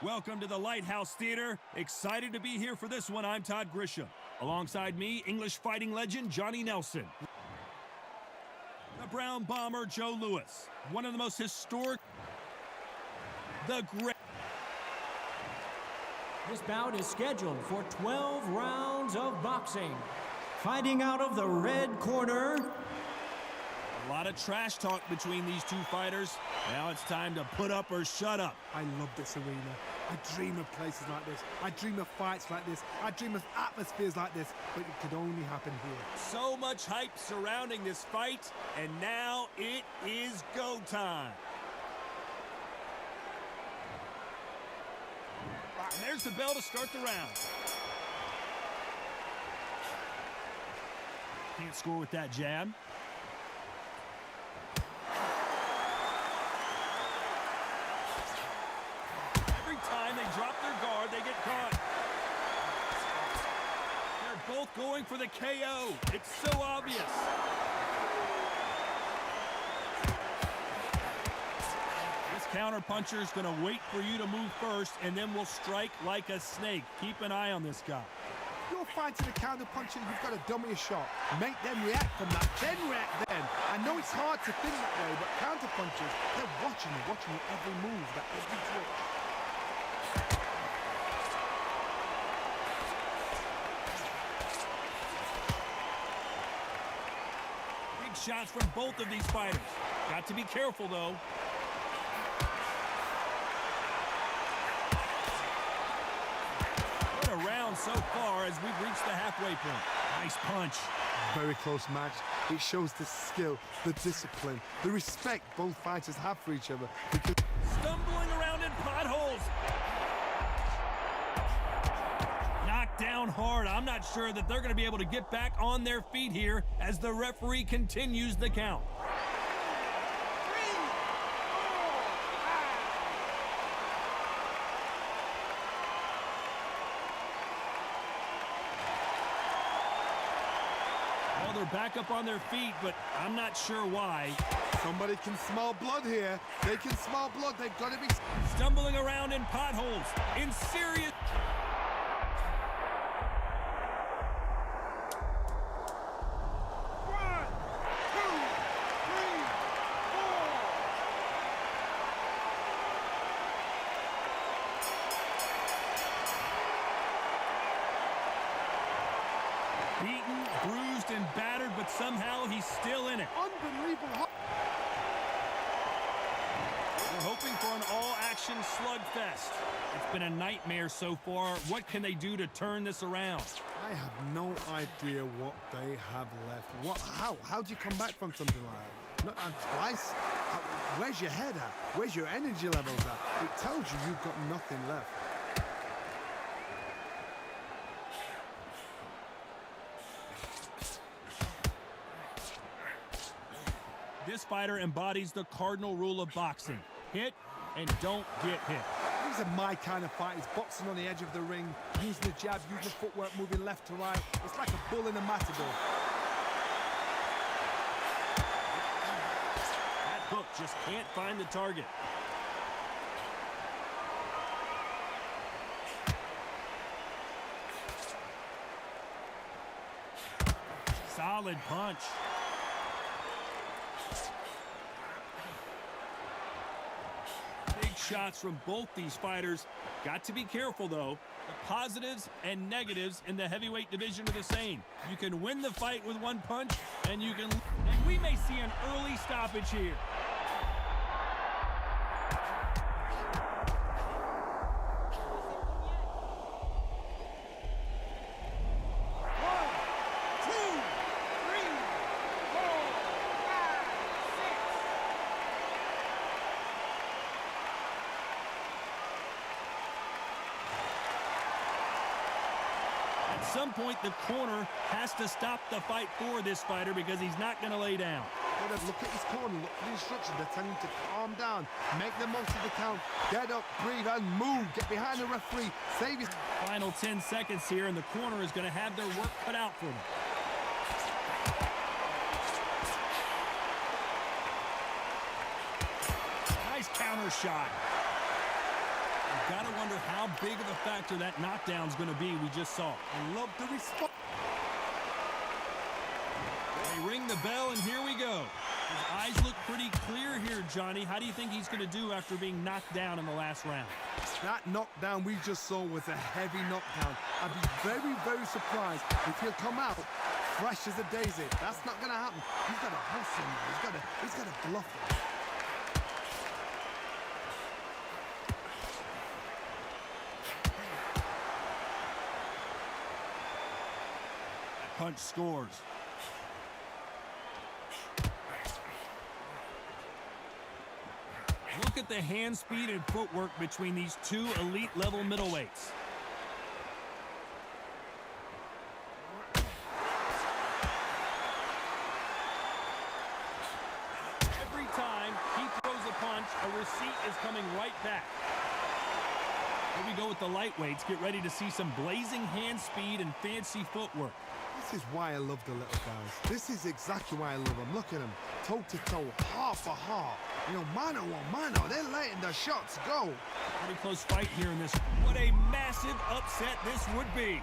Welcome to the Lighthouse Theater. Excited to be here for this one. I'm Todd Grisham. Alongside me, English fighting legend Johnny Nelson. The Brown Bomber Joe Louis. One of the most historic... The great... This bout is scheduled for 12 rounds of boxing. Fighting out of the red corner. A lot of trash talk between these two fighters. Now it's time to put up or shut up. I love this arena. I dream of places like this. I dream of fights like this. I dream of atmospheres like this. But it could only happen here. So much hype surrounding this fight, and now it is go time. And there's the bell to start the round. Can't score with that jab. Every time they drop their guard, they get caught. They're both going for the KO. It's so obvious. This counter-puncher is going to wait for you to move first, and then will strike like a snake. Keep an eye on this guy. You're fighting a counter-puncher, you've got to dummy a shot. Make them react from that, then react then. I know it's hard to think that way, but counter-punchers, they're watching you every move, that every twitch. Big shots from both of these fighters. Got to be careful, though. What a round so far as we've reached the halfway point. Nice punch. Very close match. It shows the skill, the discipline, the respect both fighters have for each other. Stumbling around in potholes. Knocked down hard. I'm not sure that they're going to be able to get back on their feet here as the referee continues the count. Well, they're back up on their feet, but I'm not sure why. Somebody can smell blood here. They can smell blood. They've got to be... Stumbling around in potholes. In serious... Beaten, bruised, and battered, but somehow he's still in it. Unbelievable. We're hoping for an all-action slugfest. It's been a nightmare so far. What can they do to turn this around? I have no idea what they have left. How do you come back from something like that? And twice? Where's your head at? Where's your energy levels at? It tells you you've got nothing left. This fighter embodies the cardinal rule of boxing. Hit and don't get hit. These are my kind of fighters, boxing on the edge of the ring, using the jab, using the footwork, moving left to right. It's like a bull in a matador. That hook just can't find the target. Solid punch. Big shots from both these fighters. Got to be careful, though. The positives and negatives in the heavyweight division are the same. You can win the fight with one punch, and we may see an early stoppage here. At some point, the corner has to stop the fight for this fighter because he's not going to lay down. Look at his corner, look at the instructions. They're telling him to calm down, make the most of the count, get up, breathe, and move. Get behind the referee, save his... Final 10 seconds here, and the corner is going to have their work cut out for them. Nice counter shot. Gotta wonder how big of a factor that knockdown's gonna be we just saw. I love the response. They ring the bell, and here we go. His eyes look pretty clear here, Johnny. How do you think he's gonna do after being knocked down in the last round? That knockdown we just saw was a heavy knockdown. I'd be very, very surprised if he'll come out fresh as a daisy. That's not gonna happen. He's got to hustle him. He's got to bluff him. Punch scores. Look at the hand speed and footwork between these two elite-level middleweights. Every time he throws a punch, a receipt is coming right back. Here we go with the lightweights. Get ready to see some blazing hand speed and fancy footwork. This is why I love the little guys. This is exactly why I love them. Look at them, toe-to-toe, heart for heart. You know, mano a mano, they're letting the shots go. Pretty close fight here in this. What a massive upset this would be.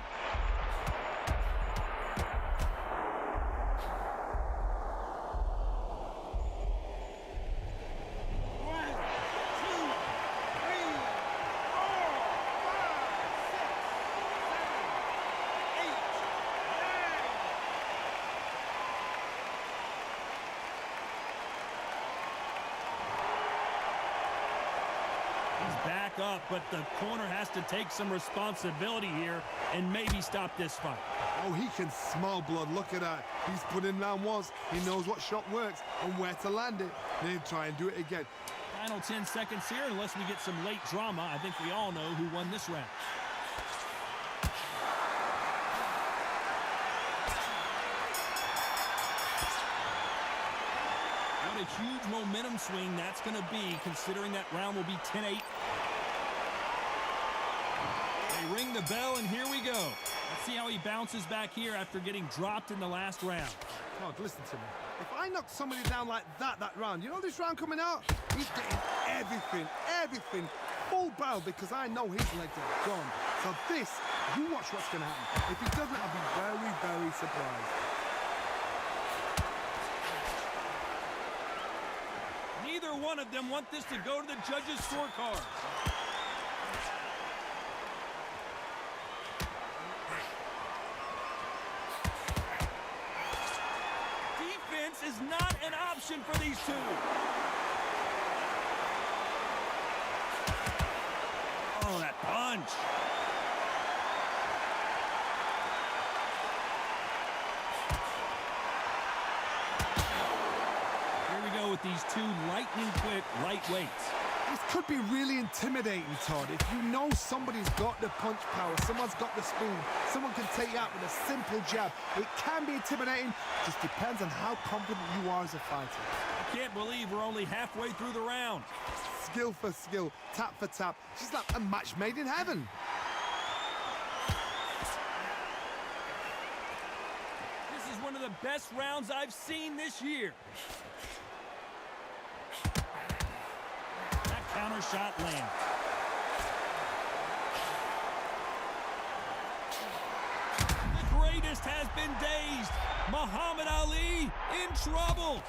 Back up, but the corner has to take some responsibility here and maybe stop this fight. Oh, he can smell blood. Look at that. He's put in round once. He knows what shot works and where to land it. Then he'll try and do it again. Final 10 seconds here, unless we get some late drama. I think we all know who won this round. What a huge momentum swing that's going to be, considering that round will be 10-8. They ring the bell, and here we go. Let's see how he bounces back here after getting dropped in the last round. God, listen to me. If I knock somebody down like that round, you know this round coming out? He's getting everything, full barrel, because I know his legs are gone. So this, you watch what's going to happen. If he doesn't, I'll be very, very surprised. Neither one of them want this to go to the judges' scorecards. Defense is not an option for these two. Oh, that punch. With these two lightning-quick lightweights. This could be really intimidating, Todd. If you know somebody's got the punch power, someone's got the speed, someone can take you out with a simple jab. It can be intimidating. Just depends on how confident you are as a fighter. I can't believe we're only halfway through the round. Skill for skill, tap for tap. She's like a match made in heaven. This is one of the best rounds I've seen this year. Counter shot lands. The greatest has been dazed. Muhammad Ali in trouble.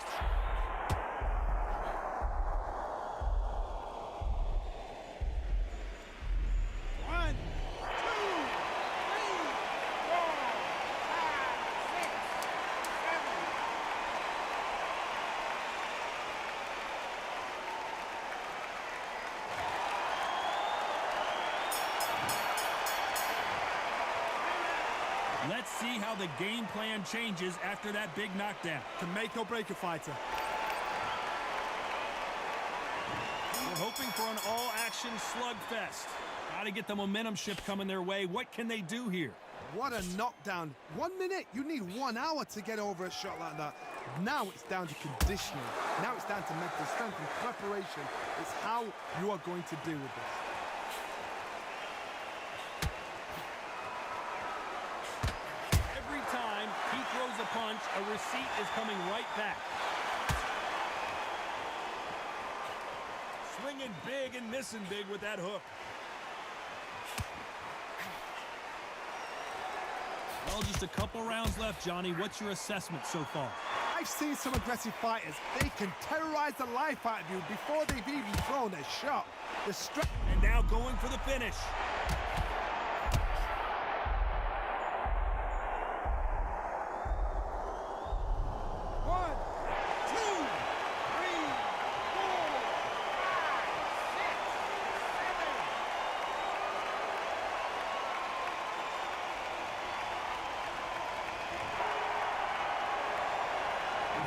Let's see how the game plan changes after that big knockdown. Can make or break a fighter. We're hoping for an all-action slugfest. Got to get the momentum shift coming their way. What can they do here? What a knockdown. 1 minute, you need 1 hour to get over a shot like that. Now it's down to conditioning. Now it's down to mental strength and preparation. It's how you are going to deal with this. A punch, a receipt is coming right back. Swinging big and missing big with that hook. Well, just a couple rounds left, Johnny. What's your assessment so far? I've seen some aggressive fighters. They can terrorize the life out of you before they've even thrown a shot. And now going for the finish.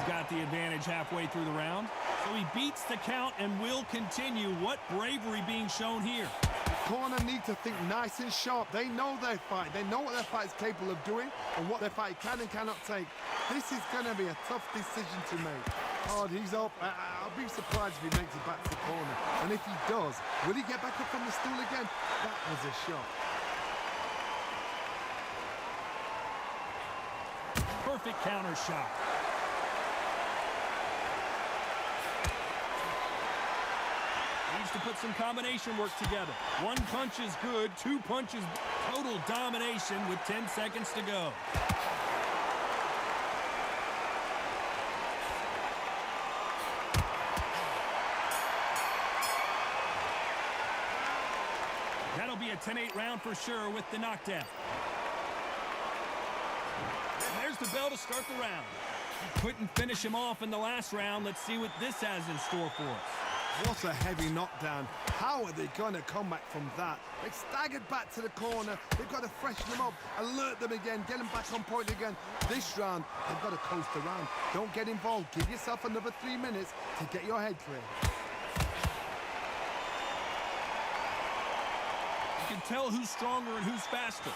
Got the advantage halfway through the round. So he beats the count and will continue. What bravery being shown here. The corner need to think nice and sharp. They know their fight. They know what their fight is capable of doing and what their fight can and cannot take. This is going to be a tough decision to make. Oh, he's up. I'll be surprised if he makes it back to the corner. And if he does, will he get back up from the stool again? That was a shot. Perfect counter shot. Needs to put some combination work together. One punch is good, two punches, total domination with 10 seconds to go. That'll be a 10-8 round for sure with the knockdown. And there's the bell to start the round. Couldn't finish him off in the last round. Let's see what this has in store for us. What a heavy knockdown. How are they going to come back from that? They staggered back to the corner. They've got to freshen them up, alert them again, get them back on point again. This round, they've got to coast around. Don't get involved. Give yourself another 3 minutes to get your head clear. You can tell who's stronger and who's faster.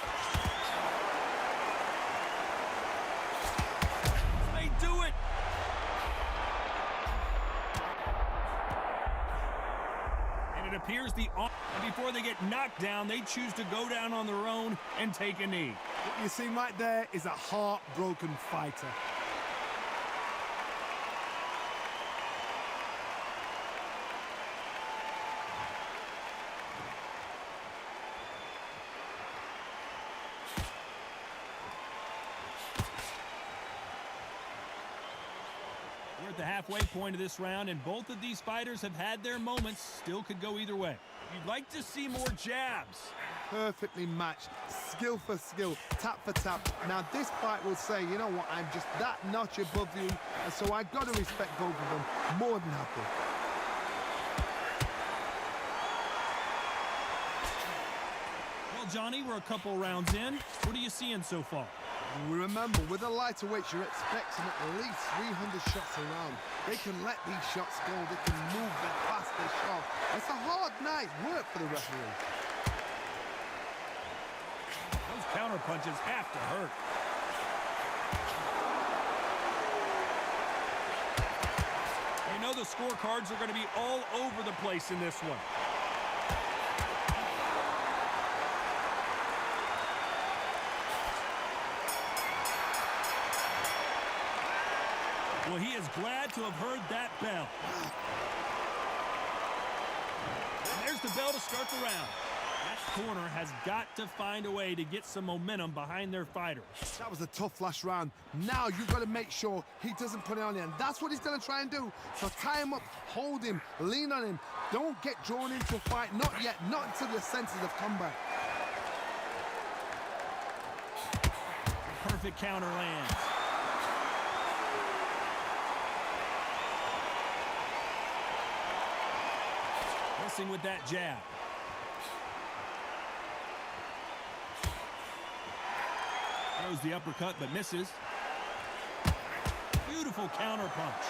They do it! It appears before they get knocked down, they choose to go down on their own and take a knee. What you see right there is a heartbroken fighter. We're at the halfway point of this round, and both of these fighters have had their moments. Still could go either way. You'd like to see more jabs. Perfectly matched, skill for skill, tap for tap. Now this fight will say, you know what, I'm just that notch above you, and so I've got to respect both of them more than happy. Well, Johnny, we're a couple rounds in. What are you seeing so far? Remember, with the lighter weights, you're expecting at least 300 shots around. They can let these shots go. They can move their fast, their sharp. It's a hard night's work for the referee. Those counter punches have to hurt. You know the scorecards are going to be all over the place in this one. Well, he is glad to have heard that bell. And there's the bell to start the round. That corner has got to find a way to get some momentum behind their fighters. That was a tough last round. Now you've got to make sure he doesn't put it on you, and that's what he's going to try and do. So tie him up, hold him, lean on him. Don't get drawn into a fight. Not yet. Not until your senses have come back. Perfect counter lands. Missing with that jab. Throws the uppercut but misses. Beautiful counter punch.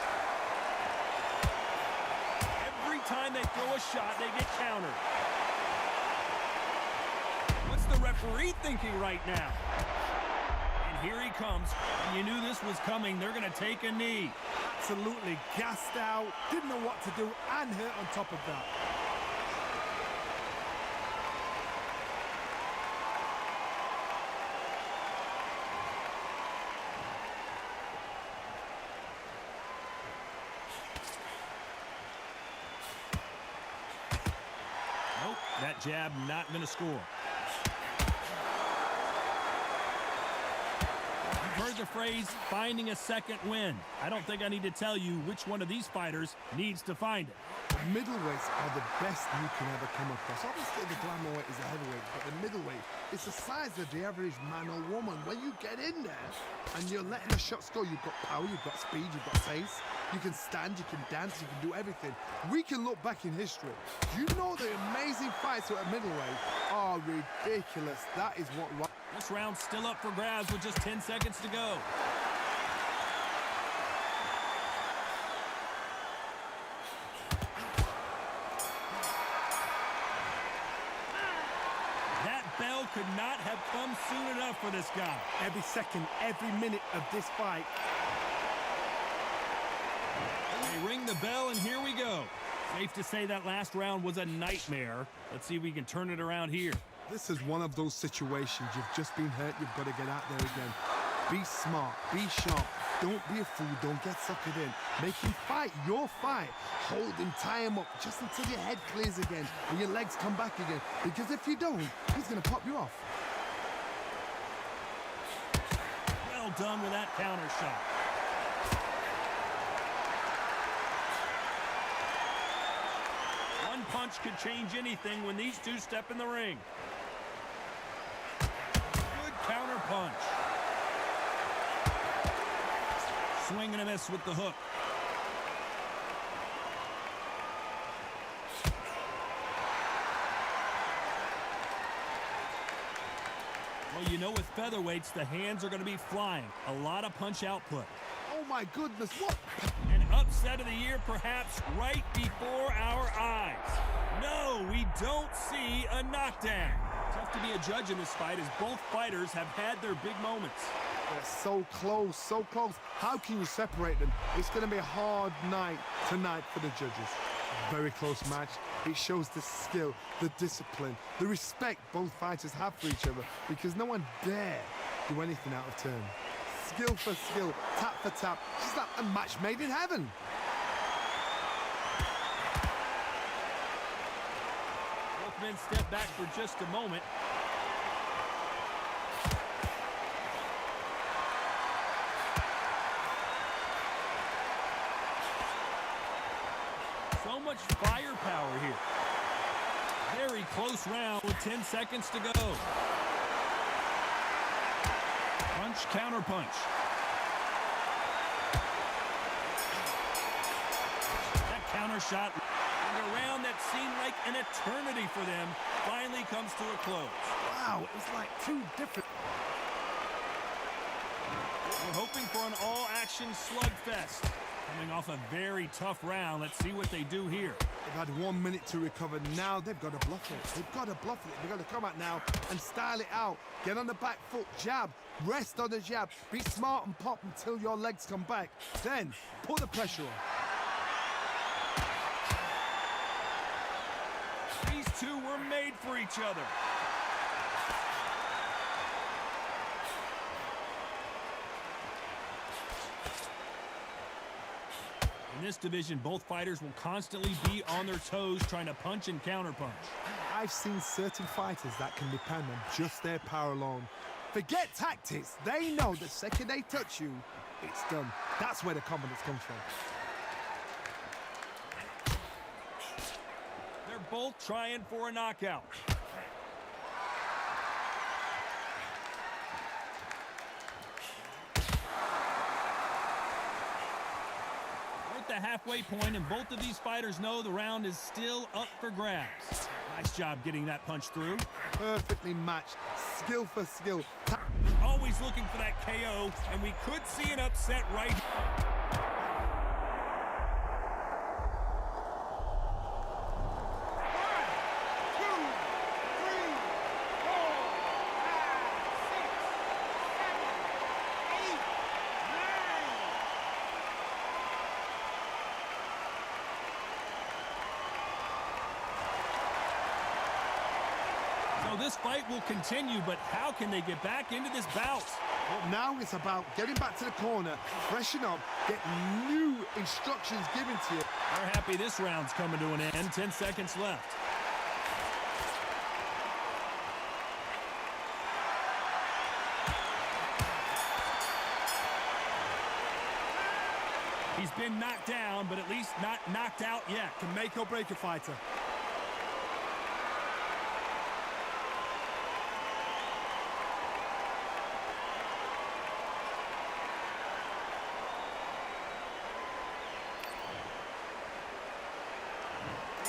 Every time they throw a shot, they get countered. What's the referee thinking right now? And here he comes. You knew this was coming. They're going to take a knee. Absolutely gassed out. Didn't know what to do and hurt on top of that. That jab not going to score. heard the phrase, finding a second wind. I don't think I need to tell you which one of these fighters needs to find it. The middleweights are the best you can ever come across. Obviously, the glamour weight is a heavyweight, but the middleweight is the size of the average man or woman. When you get in there and you're letting the shots go, you've got power, you've got speed, you've got pace. You can stand, you can dance, you can do everything. We can look back in history. You know the amazing fights at middleweight are ridiculous. That is what... This round's still up for grabs with just 10 seconds to go. That bell could not have come soon enough for this guy. Every second, every minute of this fight. They ring the bell, and here we go. Safe to say that last round was a nightmare. Let's see if we can turn it around here. This is one of those situations. You've just been hurt. You've got to get out there again. Be smart. Be sharp. Don't be a fool. Don't get suckered in. Make him fight your fight. Hold him, tie him up just until your head clears again and your legs come back again. Because if you don't, he's going to pop you off. Well done with that counter shot. One punch could change anything when these two step in the ring. Good counter punch. Swing and a miss with the hook. Well, you know with featherweights, the hands are going to be flying. A lot of punch output. Oh my goodness, what? An upset of the year perhaps right before our eyes. No, we don't see a knockdown. Tough to be a judge in this fight as both fighters have had their big moments. They're so close, so close. How can you separate them? It's going to be a hard night tonight for the judges. Very close match. It shows the skill, the discipline, the respect both fighters have for each other because no one dare do anything out of turn. Skill for skill, tap for tap, just like a match made in heaven. Both men step back for just a moment. So much firepower here. Very close round with 10 seconds to go. Punch, counter punch. That counter shot and a round that seemed like an eternity for them finally comes to a close. Wow, it was like two different... We're hoping for an all-action slugfest. Coming off a very tough round, let's see what they do here. They've had 1 minute to recover. Now they've got to bluff it. They've got to bluff it. They've got to come out now and style it out. Get on the back foot, jab, rest on the jab. Be smart and pop until your legs come back. Then put the pressure on. These two were made for each other. In this division, both fighters will constantly be on their toes trying to punch and counterpunch. I've seen certain fighters that can depend on just their power alone. Forget tactics. They know the second they touch you, it's done. That's where the confidence comes from. They're both trying for a knockout. The halfway point, and both of these fighters know the round is still up for grabs. Nice job getting that punch through. Perfectly matched, skill for skill. Always looking for that KO, and we could see an upset right here. This fight will continue, but how can they get back into this bout? Well, now it's about getting back to the corner, freshen up, get new instructions given to you. They're happy this round's coming to an end. 10 seconds left. been knocked down, but at least not knocked out yet. Can make or break a fighter.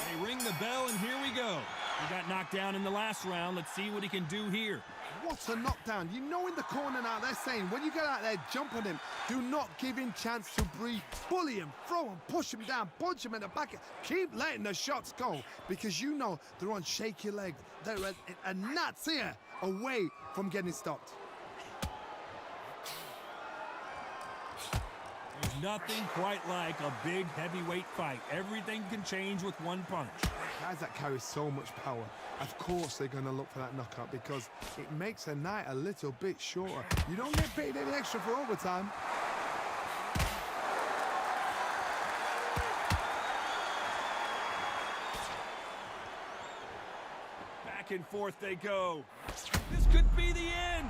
They ring the bell, and here we go. He got knocked down in the last round. Let's see what he can do here. What a knockdown. You know in the corner now, they're saying, when you get out there, jump on him. Do not give him chance to breathe. Bully him, throw him, push him down, punch him in the back. Keep letting the shots go, because you know they're on shaky legs. They're a gnat's here away from getting stopped. There's nothing quite like a big heavyweight fight. Everything can change with one punch. Guys that carry so much power, of course they're going to look for that knockout because it makes the night a little bit shorter. You don't get paid any extra for overtime. Back and forth they go. This could be the end.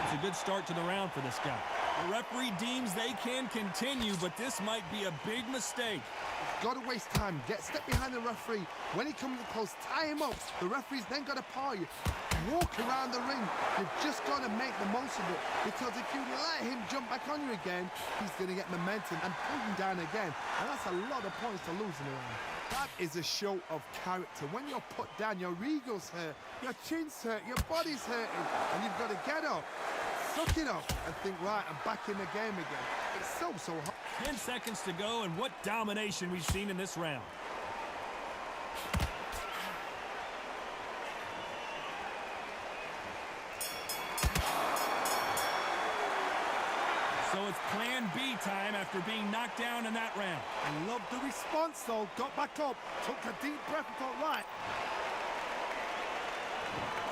It's a good start to the round for this guy. The referee deems they can continue, but this might be a big mistake. Got to waste time. Step behind the referee. When he comes close, tie him up. The referee's then got to paw you. Walk around the ring. You've just got to make the most of it, because if you let him jump back on you again, he's going to get momentum and pull you down again. And that's a lot of points to lose in the round. That is a show of character. When you're put down, your ego's hurt, your chin's hurt, your body's hurting, and you've got to get up, suck it up, and think, right, I'm back in the game again. It's so hard. 10 seconds to go, and what domination we've seen in this round. So it's plan B time after being knocked down in that round. I love the response, though. Got back up, took a deep breath and thought, right.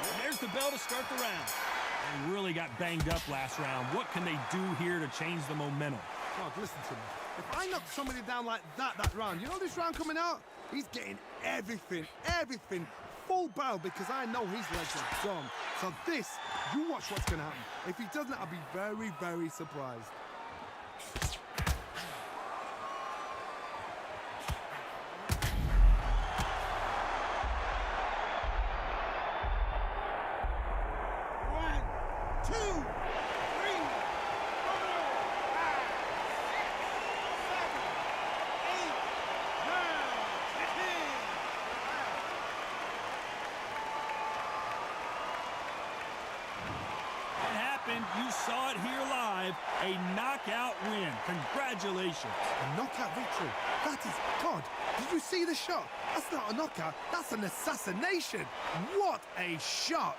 And there's the bell to start the round. They really got banged up last round. What can they do here to change the momentum? God, listen to me. If I knock somebody down like that round, you know this round coming out? He's getting everything, full barrel, because I know his legs are gone. So this, you watch what's going to happen. If he doesn't, I'll be very, very surprised. You saw it here live, a knockout win. Congratulations. A knockout victory. That is God. Did you see the shot? That's not a knockout. That's an assassination. What a shot.